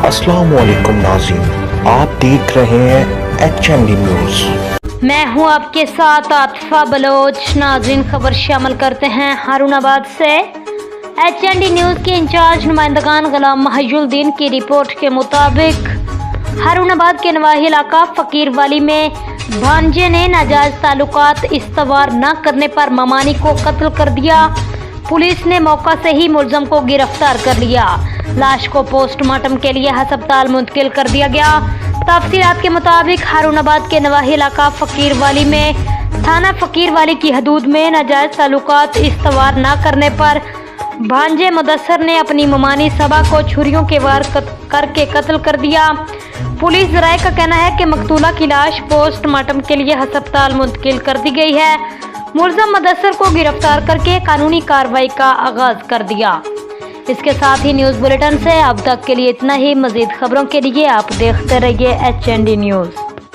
अस्सलाम वालेकुम नाज़रीन, आप देख रहे हैं HND न्यूज़। मैं हूं आपके साथ आतिफा बलोच। नाज़रीन, खबर शामिल करते हैं हारूनाबाद से। HND न्यूज़ के इंचार्ज नुमाइंदगान गुलाम महाजुद्दीन की रिपोर्ट के मुताबिक हारूनाबाद के नवाही इलाका फकीर वाली में भांजे ने नाजायज ताल्लुकात इस्तवार न करने पर ममानी को कत्ल कर दिया। पुलिस ने मौका से ही मुलजम को गिरफ्तार कर लिया। लाश को पोस्टमार्टम के लिए अस्पताल मुंतकिल कर दिया गया। तफसीलात के मुताबिक हारूनाबाद के नवाही इलाका फकीर वाली में थाना फकीर वाली की हदूद में नाजायज ताल्लुकात इस्तवार न करने पर भांजे मुदस्सर ने अपनी ममानी सबा को छुरियों के वार करके कत्ल कर दिया। पुलिस ज़राए का कहना है कि मकतूला की लाश पोस्टमार्टम के लिए अस्पताल मुंतकिल कर दी गई है। मुलज़म मुदस्सर को गिरफ्तार करके कानूनी कार्रवाई का आगाज कर दिया। इसके साथ ही न्यूज़ बुलेटिन से अब तक के लिए इतना ही। मज़ीद खबरों के लिए आप देखते रहिए HND न्यूज़।